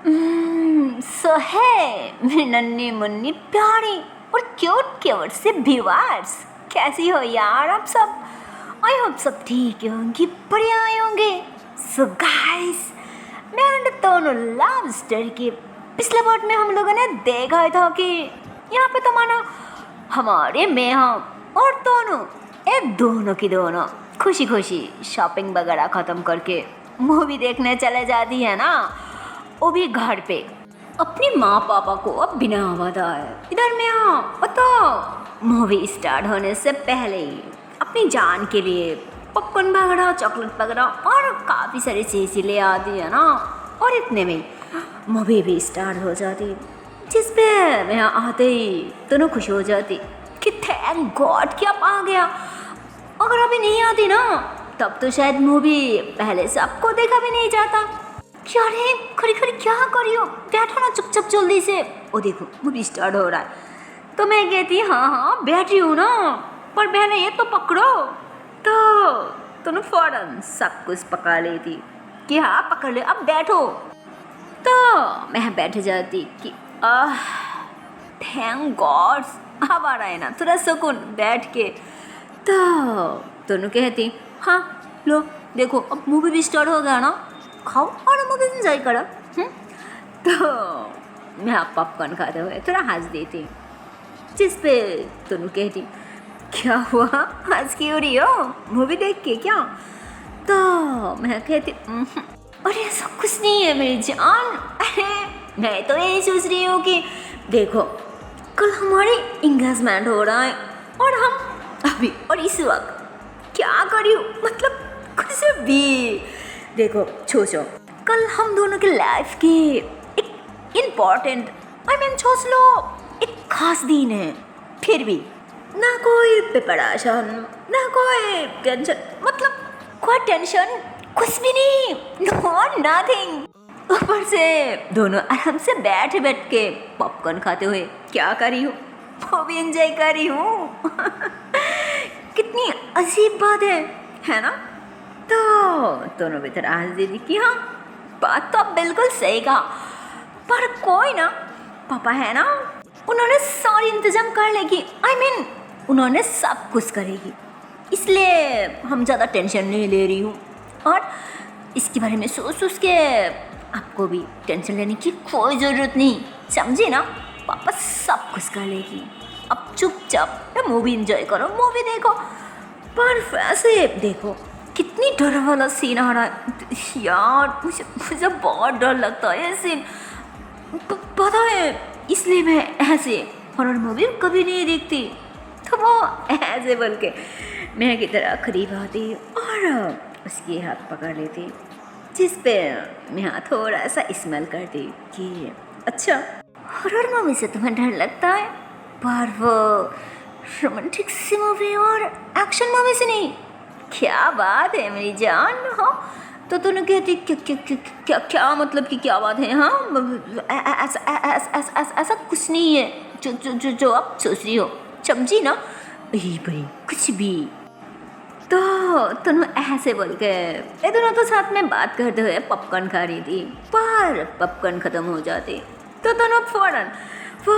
सो है मेरी नन्ही मुन्नी प्यारी और क्यूट क्यूट से व्यूअर्स, कैसी हो यार आप सब। आई होप सब ठीक होंगे, बढ़िया होंगे। सो गाइस, मैं और दोनों लव स्टोरी के पिछले पार्ट में हम लोगों ने देखा था कि यहाँ पे तो मानो हमारे में हम और दोनों की दोनों खुशी खुशी शॉपिंग वगैरह ख़त्म करके मूवी देखने चले जाती है ना, वो भी घर पे अपनी माँ पापा को अब बिना बताए। इधर में तो मूवी स्टार्ट होने से पहले ही अपनी जान के लिए पॉपकॉर्न वगैरह, चॉकलेट वगैरह और काफ़ी सारी चीज़ें ले आती है ना। और इतने में मूवी भी स्टार्ट हो जाती, जिस पे मैं आते ही दोनों खुश हो जाती कि थैंक गॉड कि आप आ गया। अगर अभी नहीं आती ना, तब तो शायद मूवी पहले से आपको देखा भी नहीं जाता। क्या रे खड़ी खड़ी क्या करी हो, बैठो ना चुपचाप जल्दी से। ओ देखो मूवी स्टार्ट हो रहा है। तो मैं कहती हाँ बैठ रही हूँ ना, पर पहले ये तो पकड़ो। तो तुम फौरन सब कुछ पकड़ लेती कि हाँ पकड़ ले, अब बैठो। तो मैं बैठ जाती कि थैंक गॉड अब आ रहा है ना थोड़ा सुकून बैठ के। तो दोनों कहती हाँ लो देखो अब मूवी भी स्टार्ट हो गया ना, खाओ और मूवी एंजॉय करो। तो मैं पॉपकॉर्न खाते हुए थोड़ा हंस देती, जिस पे दोनों कहती क्या हुआ हंस क्यों रही हो मूवी देख के क्या। तो मैं कहती अरे ऐसा कुछ नहीं है मेरी जान, अरे मैं तो यही सोच रही हूँ कि देखो कल हमारी इंगेजमेंट हो रहा है और हम अभी और इस वक्त क्या करी हूँ, मतलब कुछ भी। देखो सोचो कल हम दोनों के लाइफ की एक इम्पॉर्टेंट सोच लो एक खास दिन है, फिर भी ना कोई प्रिपरेशन ना कोई टेंशन, मतलब कोई टेंशन कुछ भी नहीं, नो नथिंग। ऊपर से दोनों आराम से बैठ के पॉपकॉर्न खाते हुए क्या करी हूँ, वो भी एंजॉय करी हूँ। कितनी अजीब बात है ना। तो दोनों भी तरह हंस दी कि हाँ बात तो आप बिल्कुल सही कहा, पर कोई ना पापा है ना, उन्होंने सारी इंतजाम कर लेगी। उन्होंने सब कुछ करेगी, इसलिए हम ज़्यादा टेंशन नहीं ले रही हूँ। और इसके बारे में सोच के आपको भी टेंशन लेने की कोई ज़रूरत नहीं, समझे ना। पापा सब कुछ कर लेगी, अब चुपचाप मूवी एंजॉय करो, मूवी देखो। पर वैसे देखो कितनी डर वाला सीन आ रहा है यार, मुझे बहुत डर लगता है ये सीन, पता है। इसलिए मैं ऐसे हॉरर मूवी कभी नहीं देखती। तो वो ऐसे बोल के मैं की तरह करीब आती और उसके हाथ पकड़ लेती, जिस पे मैं थोड़ा सा स्मेल करती कि अच्छा हॉरर मूवी से तुम्हें डर लगता है, पर वो रोमांटिक सी मूवी और एक्शन मूवी से नहीं। क्या बात है मेरी जान। हाँ तो तूने कहती क्या मतलब कि क्या बात है। हाँ ऐसा कुछ नहीं है जो आप सोच रही हो, समझी ना। भाई कुछ भी। तो दोनों ऐसे बोल के ये दोनों तो साथ में बात करते हुए पॉपकॉर्न खा रही थी, पर पॉपकॉर्न ख़त्म हो जाती तो दोनों फौरन वो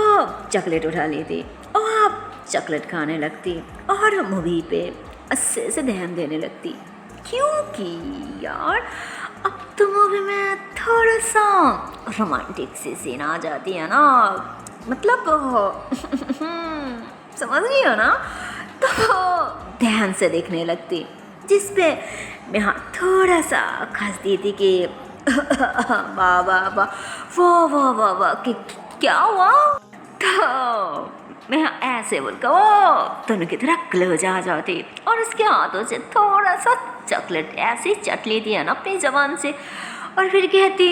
चॉकलेट उठा लेती और चॉकलेट खाने लगती और मूवी पे अच्छे से ध्यान देने लगती, क्योंकि यार अब तो मूवी में थोड़ा सा रोमांटिक सी सीन आ जाती है ना, मतलब समझ रही हो ना। तो ध्यान से देखने लगती, जिस पे मैं थोड़ा सा खस दी थी कि वाह वाह वाह वाह वाह वाह वाह कि क्या हुआ। तो मैं ऐसे बोलकर वो दोनों की तरह क्लोज आ जाती और उसके हाथों से थोड़ा सा चॉकलेट ऐसे चट लेती है ना अपनी ज़बान से, और फिर कहती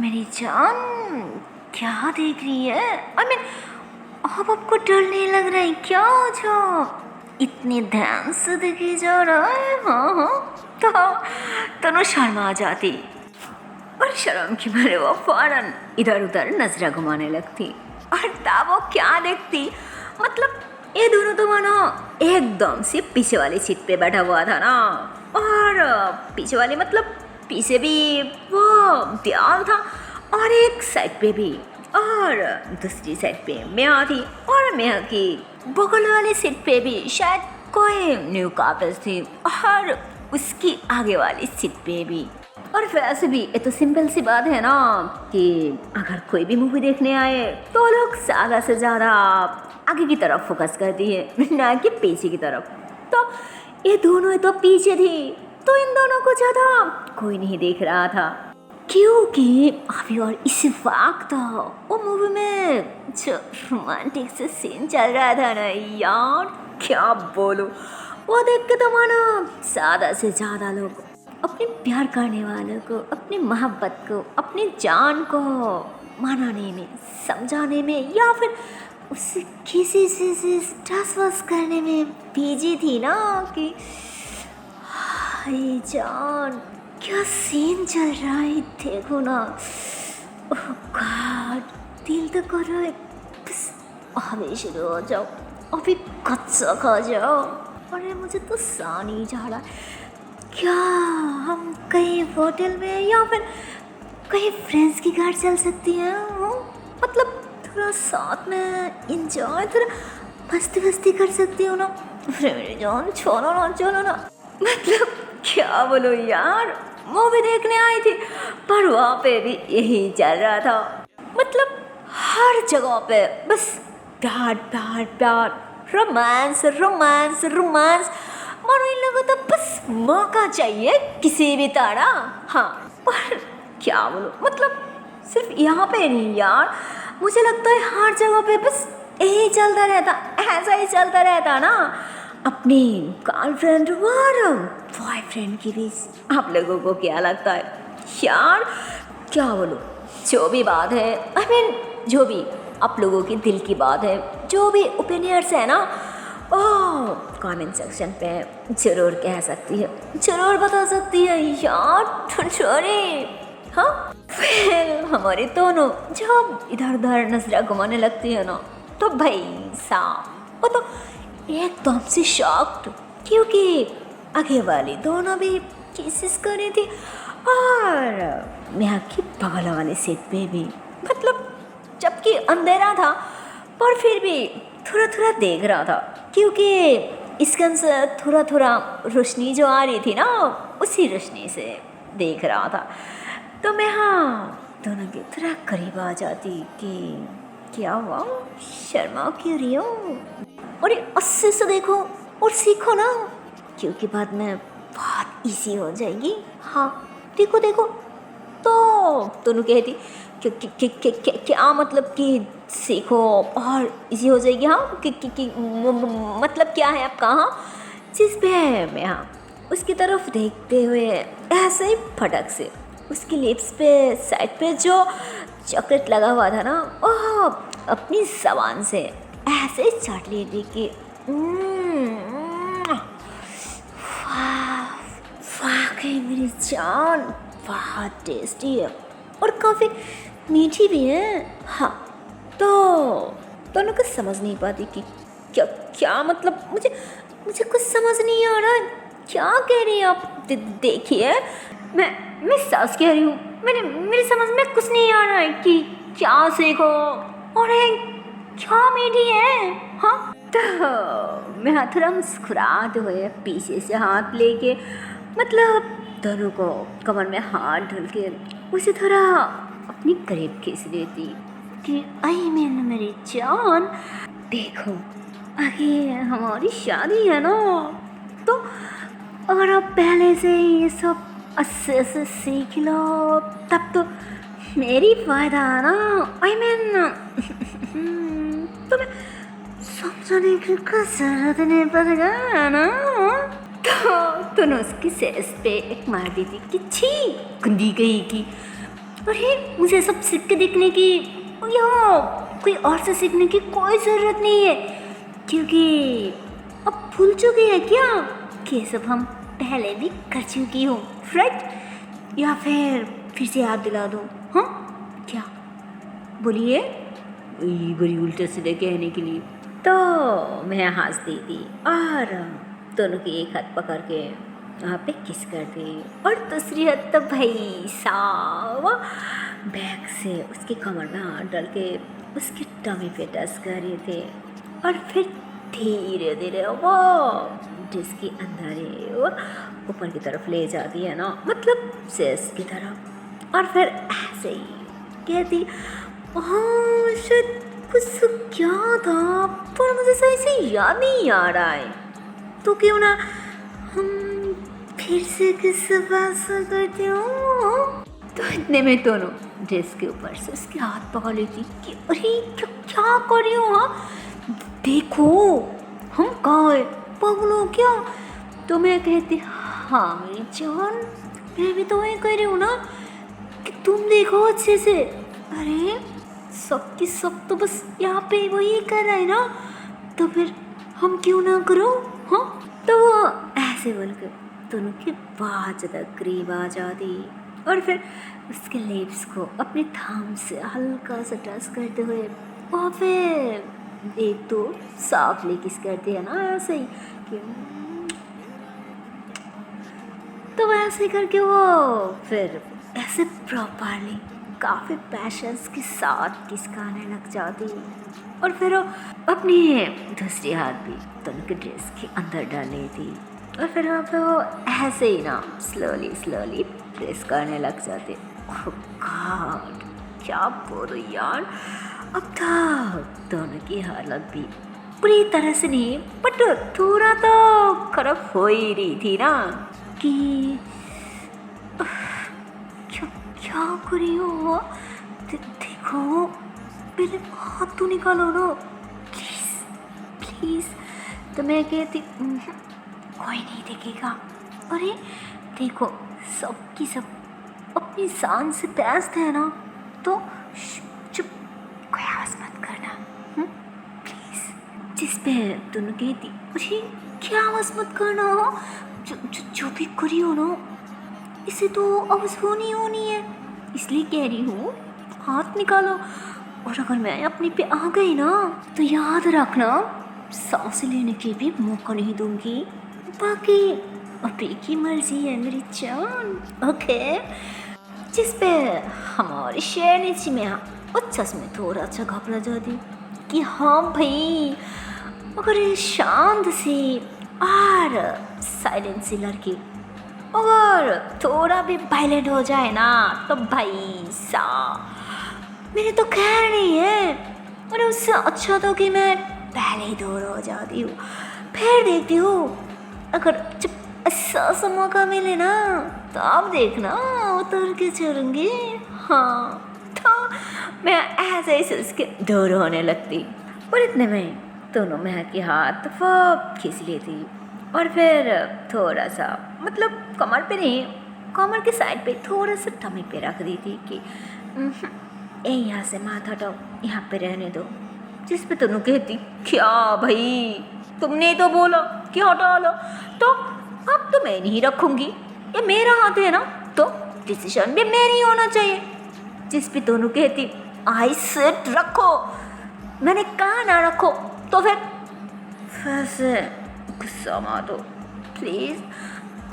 मेरी जान क्या देख रही है। अब आपको डर नहीं लग रहा है क्या जो इतने ध्यान से देखे जा रहा है। हाँ तो दोनों शर्मा जाती और शर्म के मारे वो फौरन इधर उधर नजर घुमाने लगती। और तब वो क्या देखती, मतलब ये दोनों तो मानो एकदम से पीछे वाली सीट पे बैठा हुआ था ना, और पीछे वाली मतलब पीछे भी वो प्यार था, और एक साइड पे भी, और दूसरी साइड पे मेहा थी, और मेहा की बगल वाली सीट पे भी शायद कोई न्यू कपल्स थी, और उसकी आगे वाली सीट पे भी। और वैसे भी ये तो सिंपल सी बात है ना कि अगर कोई भी मूवी देखने आए तो लोग ज़्यादा से ज़्यादा आगे की तरफ फोकस करती है, ना कि पीछे की तरफ। तो ये दोनों तो पीछे थी, तो इन दोनों को ज़्यादा कोई नहीं देख रहा था, क्योंकि अभी और इसी वक्त वो मूवी में जो रोमांटिक से सीन चल रहा था ना यार, क्या बोलूं, वो देख के तो मानो ज़्यादा से ज़्यादा लोग अपने प्यार करने वालों को, अपनी मोहब्बत को, अपनी जान को मनाने में, समझाने में, या फिर उसे किसी से टस वस करने में बिजी थी ना कि हाय जान क्या सीन चल रहा है देखो ना। ओह गॉड, दिल तो कर रहा है बस अभी शुरू हो जाओ, अभी कच्चा खा जाओ। अरे मुझे तो सा नहीं जा रहा, क्या हम कहीं होटल में या फिर कहीं फ्रेंड्स के घर चल सकती हैं? मतलब थोड़ा साथ में इंजॉय, थोड़ा मस्ती कर सकती हो ना। अरे मेरी जान छोड़ो ना, चलो ना। मतलब क्या बोलो यार, मूवी देखने आई थी पर वहाँ पे भी यही चल रहा था। मतलब हर जगह पे बस प्यार प्यार प्यार, रोमांस रोमांस रोमांस। मानो इन लोगों तो बस मौका चाहिए किसी भी तरह। हाँ पर क्या बोलो, मतलब सिर्फ यहाँ पे नहीं यार, मुझे लगता है हर जगह पे बस यही चलता रहता, ऐसा ही चलता रहता ना अपनी गर्लफ्रेंड और बॉयफ्रेंड के बीच। आप लोगों को क्या लगता है यार? क्या बोलो, जो भी बात है, आई मीन जो भी आप लोगों के दिल की बात है, जो भी ओपिनियंस है ना, ओह कमेंट सेक्शन पे ज़रूर कह सकती है, ज़रूर बता सकती है यार। छोड़े हाँ, फिर हमारे दोनों जब इधर उधर नजर घुमाने लगती है ना, तो भाई साहब वो तो एकदम से शॉक्ड, क्योंकि आगे वाली दोनों भी किसेस कर रही थी, और मैं की बगल वाले सीट पे भी। मतलब जबकि अंधेरा था पर फिर भी थोड़ा थोड़ा देख रहा था, क्योंकि इसके अंदर थोड़ा थोड़ा रोशनी जो आ रही थी ना, उसी रोशनी से देख रहा था। तो मैं दोनों के थोड़ा करीब आ जाती कि क्या हुआ, शर्मा क्यों रही हो? अरे अच्छे से देखो और सीखो ना, क्योंकि बाद में बहुत इजी हो जाएगी। हाँ देखो देखो। तो दोनों कहती क्या मतलब कि सीखो और इजी हो जाएगी? हाँ मतलब क्या है आपका? हाँ जिस पे मैं उसकी तरफ देखते हुए ऐसे ही फटक से उसकी लिप्स पे साइड पे जो चॉकलेट लगा हुआ था ना, ओह अपनी ज़बान से ऐसे ही चाट ली थी कि वाकई मेरी जान बहुत टेस्टी है और काफ़ी मीठी भी है। हाँ तो दोनों को समझ नहीं पाती कि क्या क्या मतलब, मुझे कुछ समझ नहीं आ रहा क्या कह रही हैं आप। देखिए मैं सच कह रही हूँ, मेरी समझ में कुछ नहीं आ रहा है कि क्या सीखो और क्या मीठी है। हाँ तो मैं थोड़ा मुस्कुराते हुए पीछे से हाथ लेके, मतलब दोनों को कमर में हाथ ढल के उसे थोड़ा अपनी करीब खींच देती कि आई मीन मेरी जान देखो, आगे हमारी शादी है ना, तो अगर आप पहले से ये सब अच्छे से सीख लो तब तो मेरी फायदा है ना। आई मीन तुम्हें समझाने की जरूरत नहीं पड़ेगा ना। तो तूने उसकी सेस पे एक मार दी थी कि छी गंदी गई की। अरे मुझे सब सीख के देखने की या कोई और से सीखने की कोई ज़रूरत नहीं है, क्योंकि अब भूल चुकी है क्या कि सब हम पहले भी कर चुकी हूँ, राइट? या फिर से याद दिला दूँ? हाँ क्या बोलिए बड़ी उल्टे सीधे कहने के लिए। तो मैं हंस दी थी और दोनों की एक हाथ पकड़ के वहाँ पे किस कर दी और दूसरी हाथ तो भाई साहब वो बैग से उसकी कमर में हाथ डाल के उसकी टमी पे टच कर रहे थे और फिर धीरे धीरे वो जिसके अंदर है वो ऊपर की तरफ ले जाती है ना, मतलब सेस की तरफ। और फिर ऐसे ही कहती हाँ शायद कुछ तो क्या था पर मुझे सही से याद नहीं आ रहा है, तो क्यों ना हम फिर से किससे बात करते हो। तो इतने में दोनों ड्रेस के ऊपर से उसके हाथ पकड़ लेती कि अरे क्या क्या कर रही हो, हाँ देखो हम कहाँ है, पगलो क्या। तो मैं कहती हाँ मेरी जान, मैं भी तो वही कह रही हूँ ना कि तुम देखो अच्छे से। अरे सब की सब तो बस यहाँ पे वही कर रहा है ना, तो फिर हम क्यों ना करो। हाँ तो वो ऐसे बोल के दोनों के बहुत ज़्यादा करीब आ जाती और फिर उसके लिप्स को अपने थाम से हल्का सा टच करते हुए और फिर एक तो सॉफ्टली किस करते हैं ना ऐसे ही कि तो वैसे करके वो फिर ऐसे प्रॉपरली काफ़ी पैशंस के साथ किसकाने लग जाती और फिर वो अपनी दूसरी हाथ भी दोनों के ड्रेस के अंदर डाल लेती और फिर वहाँ पे वो ऐसे ही ना स्लोली प्रेस करने लग जाते। ओह गॉड क्या बोलो यार, अब तक दोनों की हालत भी पूरी तरह से नहीं बट थोड़ा तो खराब हो ही रही थी ना कि क्या क्या कर रही हो। देखो मेरे हाथ तो निकालो ना प्लीज़। तो मैं कहती कोई नहीं देखेगा। अरे देखो सबकी सब अपनी शान से व्यस्त है ना, तो चुप कोई आवाज़ मत करना प्लीज़। जिस पे दोनों कहती अरे क्या आवाज़ मत करना हो, जो भी करी हो ना इसे तो आवाज़ होनी है, इसलिए कह रही हूँ हाथ निकालो। और अगर मैं अपने पे आ गई ना तो याद रखना सांस लेने के भी मौका नहीं दूंगी, बाकी अभी की मर्जी है मेरी जान। ओके जिस पे हमारी शेरनी में उच्छस में थोड़ा सा घबरा जाती कि हाँ भाई अगर शांत सी और साइलेंट सी लड़की अगर थोड़ा भी वायलेंट हो जाए ना तो भाई सा मेरे तो खैर नहीं है। और उससे अच्छा तो कि मैं पहले ही दूर हो जाती हूँ, फिर देखती हूँ अगर जब ऐसा सा मौका मिले ना तो आप देखना उतर के चलूँगी। हाँ तो मैं ऐसे ही उसके दूर होने लगती और इतने में दोनों महक के हाथ वो खींच लेती और फिर थोड़ा सा मतलब कमर पे नहीं, कमर के साइड पे थोड़ा सा टमी पे रख दी थी कि यहाँ से माथा हटाओ, यहाँ पे रहने दो। जिस पे दोनों कहती क्या भाई तुमने तो बोला कि हटा लो, तो अब तो मैं नहीं रखूँगी, ये मेरा हाथ है ना तो डिसीजन भी मेरी होना चाहिए। जिस पे दोनों कहती आई सेड रखो, मैंने कहा ना रखो, तो फिर से गुस्सा मत हो प्लीज़।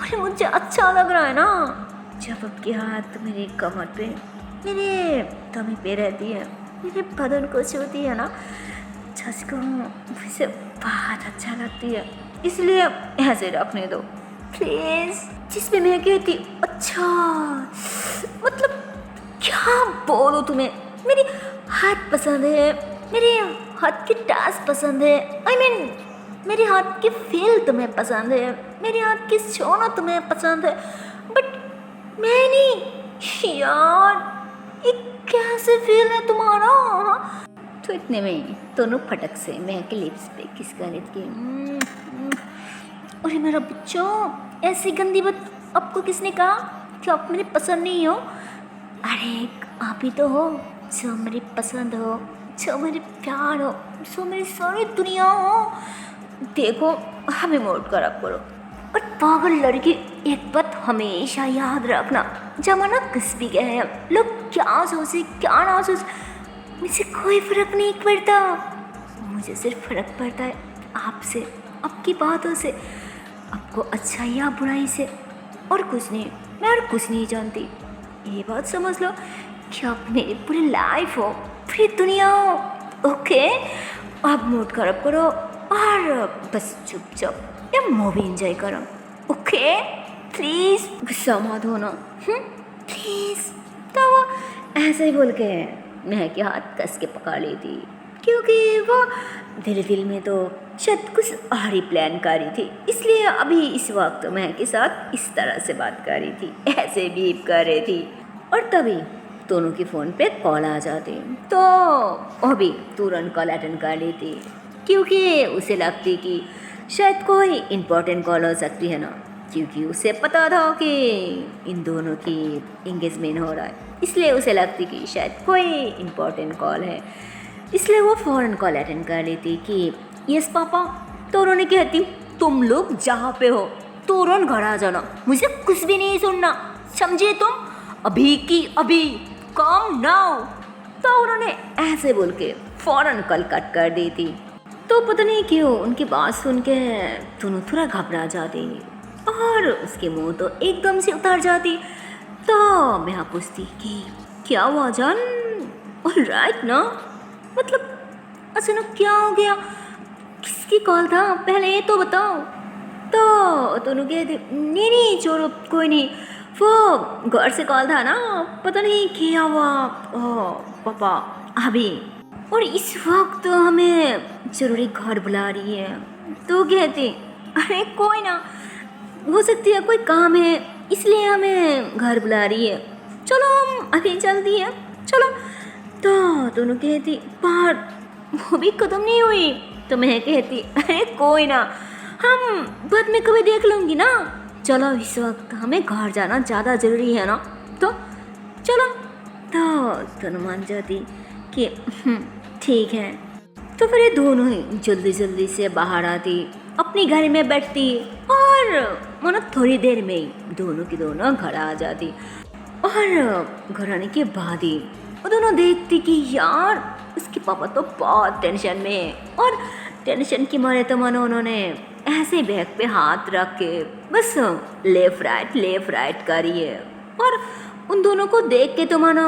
अरे मुझे अच्छा लग रहा है ना जब आपके हाथ मेरे कमर पे मेरे टमी पे रहती है, मेरे बदन को छूती है ना, जिसको मुझे बहुत अच्छा लगती है, इसलिए ऐसे रखने दो प्लीज़। जिसमें मैं कहती अच्छा मतलब क्या बोलो तुम्हें, मेरी हाथ पसंद है, मेरे हाथ की टच पसंद है, I mean मेरे हाथ की फील तुम्हें पसंद है, मेरे हाथ की छूना तुम्हें पसंद है, बट मैं नहीं यार, ये कैसे फील है तुम्हारा। तो इतने में दोनों फटक से मैं के लिप्स पे किस कर रही थी। अरे मेरा बच्चा ऐसी गंदी बात आपको किसने कहा कि आप मेरी पसंद नहीं हो। अरे आप ही तो हो जो मेरी पसंद हो, जो मेरी प्यार हो, जो मेरी सारी दुनिया हो। देखो हमें मोड खराब करो और पागल लड़की, एक बात हमेशा याद रखना, जमाना किस भी गया है, लोग क्या सोचे क्या ना सोचे, मुझे कोई फ़र्क नहीं पड़ता। मुझे सिर्फ फ़र्क पड़ता है आपसे, आपकी बातों से, आपको अच्छा या बुराई से, और कुछ नहीं। मैं और कुछ नहीं जानती, ये बात समझ लो कि अब मेरी पूरी लाइफ हो, पूरी दुनिया हो। ओके, अब मूड खराब करो और बस चुपचाप या मूवी एंजॉय करो। ओके, प्लीज़ गुस्सा मत होना, प्लीज़। तो वो ऐसे ही बोल के महक के हाथ कस के पकड़ ली थी, क्योंकि वो दिल में तो शायद कुछ और ही प्लान कर रही थी, इसलिए अभी इस वक्त महक के साथ इस तरह से बात कर रही थी, ऐसे बीप कर रही थी। और तभी दोनों के फ़ोन पे कॉल आ जाती, तो वो भी तुरंत कॉल अटेंड कर लेती, क्योंकि उसे लगती कि शायद कोई इम्पोर्टेंट कॉल हो सकती है ना, क्योंकि उसे पता था कि इन दोनों की इंगेजमेंट हो रहा है, इसलिए उसे लगती कि शायद कोई इम्पोर्टेंट कॉल है, इसलिए वो फ़ौरन कॉल अटेंड कर लेती कि यस पापा। तो उन्होंने कहती तुम लोग जहाँ पे हो तुरंत घर आ जाना, मुझे कुछ भी नहीं सुनना, समझे तुम, अभी की अभी, कम नाउ। तो उन्होंने ऐसे बोल के फ़ौरन कॉल कट कर दी थी। तो पता नहीं क्यों उनकी बात सुन के दोनों थोड़ा घबरा जाती और उसके मुंह तो एकदम से उतर जाती। तो मैं पूछती कि क्या हुआ जान, ऑल राइट ना, मतलब अचानक क्या हो गया, किसकी कॉल था, पहले ये तो बताओ। तो दोनों कहते नहीं छोड़ो कोई नहीं, वो घर से कॉल था ना, पता नहीं क्या हुआ, पापा अभी, और इस वक्त हमें ज़रूरी घर बुला रही है। तो कहते अरे कोई ना, हो सकती है कोई काम है इसलिए हमें घर बुला रही है, चलो हम अभी चलती है, चलो। तो दोनों कहती पर वो भी ख़त्म नहीं हुई। तो मैं कहती अरे कोई ना, हम बाद में कभी देख लूँगी ना, चलो इस वक्त हमें घर जाना ज़्यादा ज़रूरी है ना, तो चलो। तो दोनों मान जाती कि ठीक है। तो फिर ये दोनों ही जल्दी जल्दी से बाहर आती, अपनी गाड़ी में बैठती और मानो थोड़ी देर में ही दोनों की दोनों घर आ जाती। और घर आने के बाद ही वो दोनों देखती कि यार उसके पापा तो बहुत टेंशन में है, और टेंशन की मारे तो मानो उन्होंने ऐसे बैग पे हाथ रख के बस लेफ़्ट राइट करी है। और उन दोनों को देख के तो मानो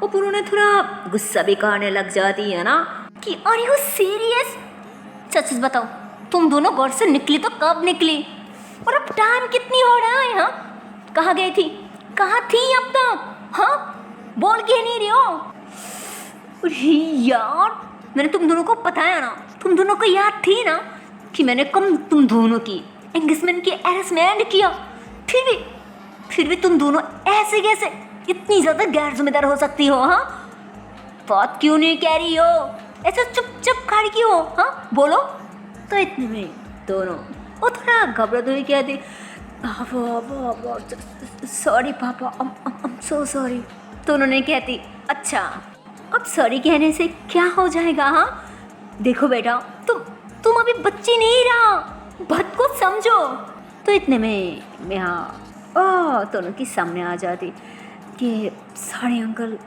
ऊपर उन्हें थोड़ा गुस्सा भी करने लग जाती है ना कि आर यू सीरियस, सच बताओ तुम दोनों घर से निकली तो कब निकली, और अब टाइम कितनी हो रहा है, हाँ कहाँ गई थी, कहाँ थी अब तक, हाँ बोल के नहीं रही हो। अरे यार मैंने तुम दोनों को बताया ना, तुम दोनों को याद थी ना कि मैंने कम तुम दोनों की एंगेजमेंट की अरेंजमेंट किया, फिर भी तुम दोनों ऐसे कैसे इतनी ज़्यादा गैर जिम्मेदार हो सकती हो, हाँ बात क्यों नहीं कह रही हो, ऐसे चुप खड़ी क्यों हो, हाँ बोलो। तो इतने में दोनों वो थोड़ा घबराते हुए कहती सॉरी पापा, I'm so sorry। तो उन्होंने कहती अच्छा अब सॉरी कहने से क्या हो जाएगा, हाँ देखो बेटा तुम अभी बच्ची नहीं रहा, बात को समझो। तो इतने में मैं दोनों की सामने आ जाती कि सॉरी अंकल,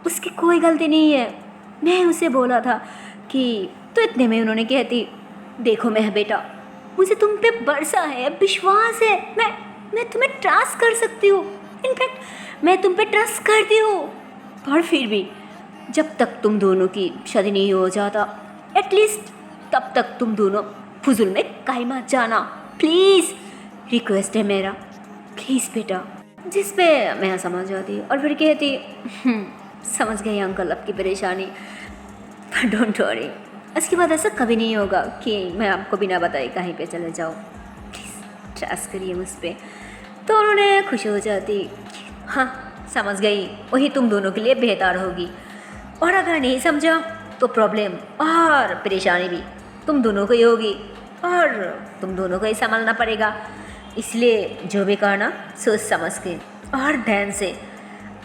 उसकी कोई गलती नहीं है, मैं उसे बोला था कि। तो इतने में उन्होंने कहती देखो मैं बेटा, मुझे तुम पे भरोसा है, विश्वास है, मैं तुम्हें ट्रस्ट कर सकती हूँ, इनफैक्ट मैं तुम पे ट्रस्ट करती हूँ, पर फिर भी जब तक तुम दोनों की शादी नहीं हो जाता एटलीस्ट तब तक तुम दोनों फुजुल में कहीं मत जाना, प्लीज़ रिक्वेस्ट है मेरा, प्लीज़ बेटा। जिस पे मैं समझ जाती और फिर कहती समझ गई अंकल आपकी परेशानी, पर डोंट वरी, इसके बाद ऐसा कभी नहीं होगा कि मैं आपको बिना बताए कहीं पे चले जाऊँ, प्लीज़ ट्रस्ट करिए मुझ पर। तो उन्होंने खुश हो जाती हाँ समझ गई, वही तुम दोनों के लिए बेहतर होगी, और अगर नहीं समझा तो प्रॉब्लम और परेशानी भी तुम दोनों को ही होगी और तुम दोनों को ही संभालना पड़ेगा, इसलिए जो भी करना सोच समझ के और ध्यान से।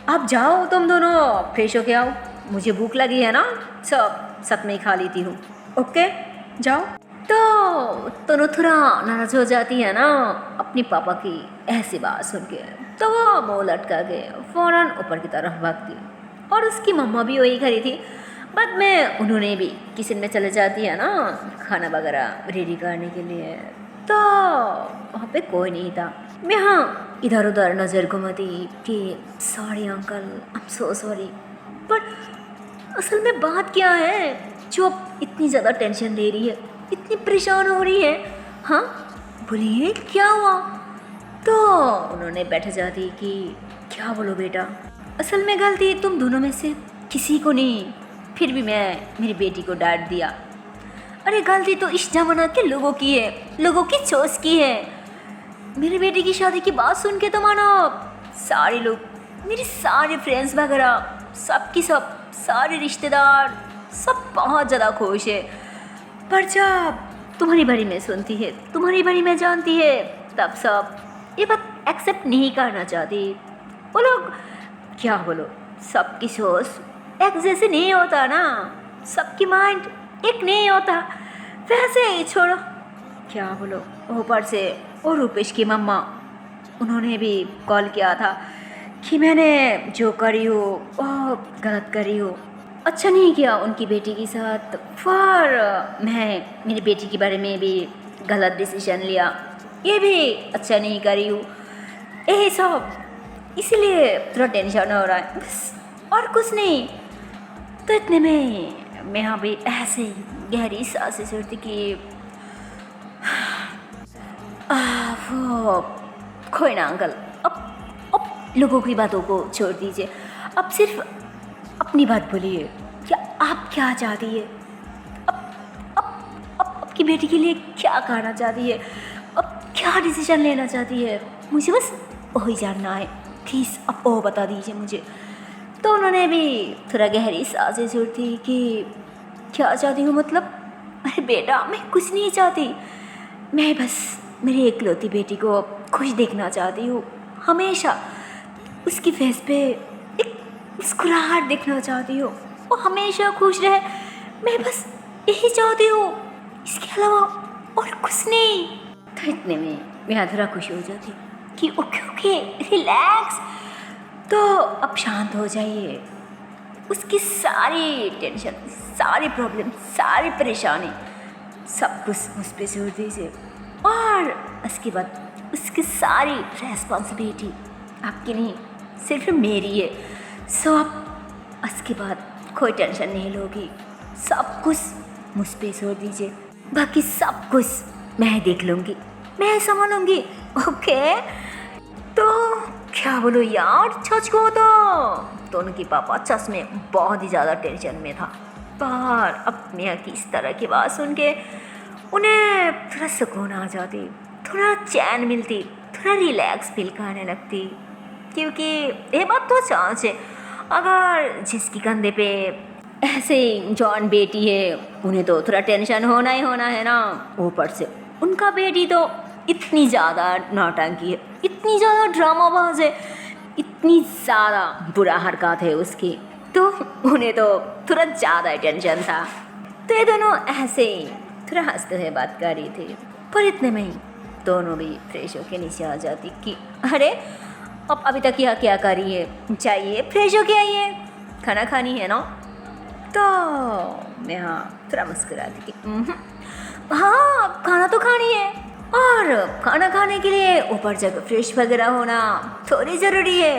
अब जाओ तुम दोनों फ्रेश हो के आओ, मुझे भूख लगी है ना, सब साथ में ही खा लेती हूँ, ओके जाओ। तो दोनों थोड़ा नाराज हो जाती है ना अपनी पापा की ऐसी बात सुन के, तो वो मुँह लटका के फ़ौरन ऊपर की तरफ भागती, और उसकी मम्मा भी वही खड़ी थी। बाद में उन्होंने भी किचन में चले जाती है ना खाना वगैरह रेडी करने के लिए। तो वहाँ पे कोई नहीं था। मैं हाँ इधर उधर नज़र घुमाती कि sorry uncle, I am so sorry, पर असल में बात क्या है जो अब इतनी ज़्यादा टेंशन ले रही है, इतनी परेशान हो रही है? हाँ बोलिए क्या हुआ? तो उन्होंने बैठ जाती कि क्या बोलो बेटा, असल में गलती तुम दोनों में से किसी को नहीं, फिर भी मैं मेरी बेटी को डांट दिया। अरे गलती तो इस जमाना के लोगों की है, लोगों की सोच की है। मेरी बेटी की शादी की बात सुन के तो मानो सारे लोग, मेरे सारे फ्रेंड्स वगैरह, सबकी सब, सारे रिश्तेदार सब बहुत ज़्यादा खुश है। पर जब तुम्हारी बारी में सुनती है, तुम्हारी बारी में जानती है, तब सब ये बात एक्सेप्ट नहीं करना चाहती। वो लोग क्या बोलो, सबकी सोच एक जैसे नहीं होता ना, सबकी माइंड एक नहीं होता। वैसे ही छोड़ो, क्या बोलो, ऊपर से और रूपेश की मम्मा, उन्होंने भी कॉल किया था कि मैंने जो करी हो वो गलत करी हो, अच्छा नहीं किया उनकी बेटी के साथ, पर मैं मेरी बेटी के बारे में भी गलत डिसीजन लिया, ये भी अच्छा नहीं करी हूँ, यही सब, इसलिए थोड़ा टेंशन हो रहा है बस, और कुछ नहीं। तो इतने में मैं यहाँ भी ऐसे ही गहरी सांसें छोड़ती कि वो कोई ना अंकल, अब लोगों की बातों को छोड़ दीजिए, अब सिर्फ अपनी बात बोलिए, क्या आप क्या चाहती है, अब आपकी बेटी के लिए क्या करना चाहती है, अब क्या डिसीजन लेना चाहती है, मुझे बस वही जानना है, प्लीज़ अब वो बता दीजिए मुझे। तो उन्होंने भी थोड़ा गहरी सांसें छोड़ी कि क्या चाहती हूँ मतलब, अरे बेटा मैं कुछ नहीं चाहती, मैं बस मेरी इकलौती बेटी को खुश देखना चाहती हूँ, हमेशा उसकी फेस पे एक मुस्कुराहट देखना चाहती हूँ, वो हमेशा खुश रहे, मैं बस यही चाहती हूँ, इसके अलावा और कुछ नहीं। तो इतने में मैं थोड़ा खुश हो जाती कि ओके ओके रिलैक्स, तो अब शांत हो जाइए, उसकी सारी टेंशन, सारी प्रॉब्लम, सारी परेशानी सब कुछ उस पर छोड़ दीजिए, और उसके बाद उसकी सारी रेस्पॉन्सिबिलिटी आपकी नहीं सिर्फ मेरी है। सो आप उसके बाद कोई टेंशन नहीं लोगी, सब कुछ मुझ पे छोड़ दीजिए, बाकी सब कुछ मैं देख लूँगी, मैं संभालूँगी, ओके। तो क्या बोलो यार, सच को तो उनके पापा सच में बहुत ही ज़्यादा टेंशन में था, पर अब मियाँ की इस तरह की बात सुन के उन्हें थोड़ा सुकून आ जाती, थोड़ा चैन मिलती, थोड़ा रिलैक्स फील करने लगती, क्योंकि ये बात तो सच है, अगर जिसकी कंधे पे ऐसे जॉन बेटी है, उन्हें तो थोड़ा टेंशन होना ही होना है ना, ऊपर से उनका बेटी तो इतनी ज़्यादा नौटंकी है, इतनी ज़्यादा ड्रामाबाज है, इतनी ज़्यादा बुरा हरकत है उसकी, तो उन्हें तो थोड़ा ज़्यादा टेंशन था। तो ये दोनों ऐसे ही थोड़ा हंसते हुए बात कर रही थी, पर इतने में ही दोनों भी फ्रेश होके नीचे आ जाती कि अरे अब अभी तक यह क्या कर रही है, चाहिए फ्रेश होके आइए, खाना खानी है ना। तो मैं हाँ थोड़ा मुस्कुराती कि हाँ खाना तो खानी है, और खाना खाने के लिए ऊपर जगह फ्रेश वगैरह होना थोड़ी ज़रूरी है।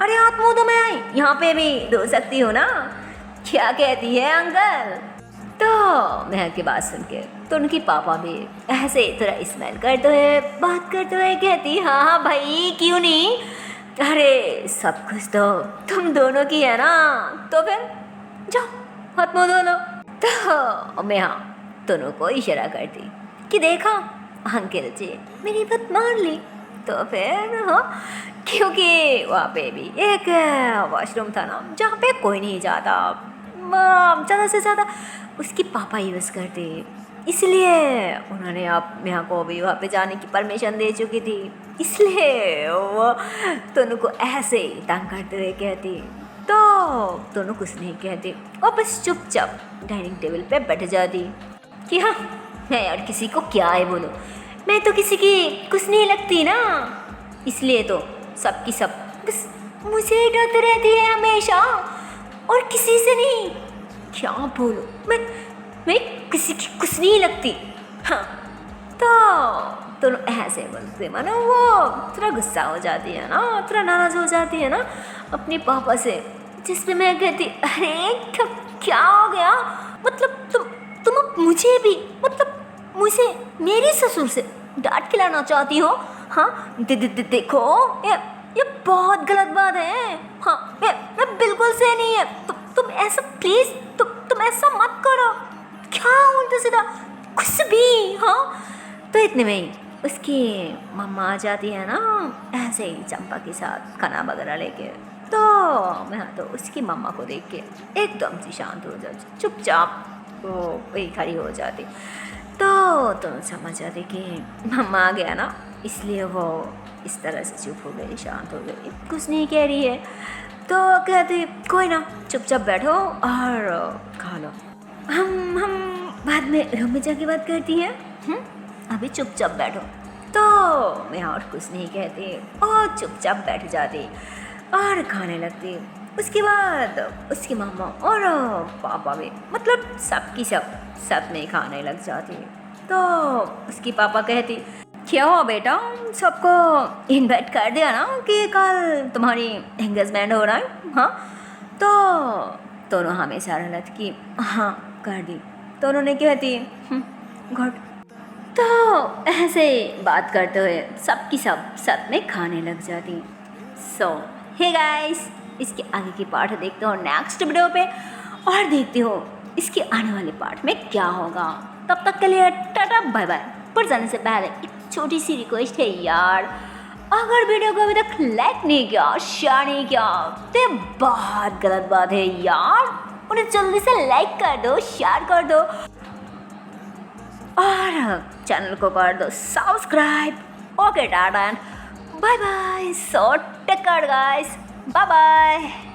अरे हाथ मुँह तो मैं यहाँ पे भी धो सकती हूँ ना, क्या कहती है अंकल। तो मैं की बात सुन के तो उनकी पापा भी ऐसे थोड़ा स्माइल करते हुए बात करते हुए कहती हाँ हाँ भाई क्यों नहीं, अरे सब कुछ तो तुम दोनों की है ना, तो फिर जाओ हाथ मुँह धो लो। तो मैं हाँ दोनों को इशारा करती कि देखा अंकल जी मेरी बात मान ली, तो फिर हाँ क्योंकि वहाँ पे भी एक वॉशरूम था ना जहाँ पे कोई नहीं जाता, ज़्यादा से ज़्यादा उसकी पापा यूज़ करते, इसलिए उन्होंने आप यहाँ को भी वहाँ पे जाने की परमिशन दे चुकी थी, इसलिए वो दोनों को ऐसे ही तंग करते हुए कहती। तो दोनों कुछ नहीं कहते, वो बस चुपचाप डाइनिंग टेबल पे बैठ जाती कि हाँ मैं यार किसी को क्या है बोलो, मैं तो किसी की कुछ नहीं लगती ना, इसलिए तो सबकी सब बस मुझे ही डरती रहती है हमेशा, और किसी से नहीं। क्या बोलो, मैं किसी की कुछ नहीं लगती। हाँ तो ऐसे बोलते मानो वो थोड़ा गुस्सा हो जाती है ना, थोड़ा नाराज़ हो जाती है ना अपने पापा से, जिस पे मैं कहती अरे क्या हो गया, मतलब तुम अब मुझे भी, मतलब मुझे मेरे ससुर से डांट खिलाना चाहती हो? हाँ देखो ये बहुत गलत बात है। हाँ ये बिल्कुल सही नहीं है। तुम ऐसा प्लीज़ तुम ऐसा मत करो। क्या उल्टा सीधा कुछ भी। हाँ तो इतने में ही उसकी मम्मा आ जाती है ना, ऐसे ही चंपा के साथ खाना वगैरह लेके। तो मैं तो उसकी मम्मा को देख के एकदम से शांत हो जाती, चुपचाप वो वही खड़ी हो जाती। तो समझ जाती कि मम्मा आ गया ना, इसलिए वो इस तरह से चुप हो गई, शांत हो गई, कुछ नहीं कह रही है। तो कहती कोई ना, चुपचाप बैठो और खा लो, हम बाद में रूम में जाके बात करती हैं, अभी चुपचाप बैठो। तो मैं और कुछ नहीं कहती और चुपचाप बैठ जाती और खाने लगती। उसके बाद उसकी मम्मा और पापा भी, मतलब सबकी सब में खाने लग जाती। तो उसकी पापा कहती क्या हुआ बेटा, सबको इनवाइट कर दिया ना कि कल तुम्हारी एंगेजमेंट हो रहा है? हाँ तो दोनों हमेशा रहलत कि हाँ कर दी। तो उन्होंने कहती गुड। तो ऐसे बात करते हुए सबकी सब में खाने लग जाती। सो हे गाइस, इसके आगे की पार्ट देखते हो नेक्स्ट वीडियो पे, और देखते हो इसके आने वाले पार्ट में क्या होगा। तब तक के लिए टाटा बाय बाय। पर जाने से पहले एक छोटी सी रिक्वेस्ट है यार, अगर वीडियो को अभी तक लाइक नहीं किया, शेयर नहीं किया तो बहुत गलत बात है यार। उन्हें जल्दी से लाइक कर दो, शेयर कर दो और चैनल को कर दो subscribe. Okay tata and bye bye. So take care guys, bye bye.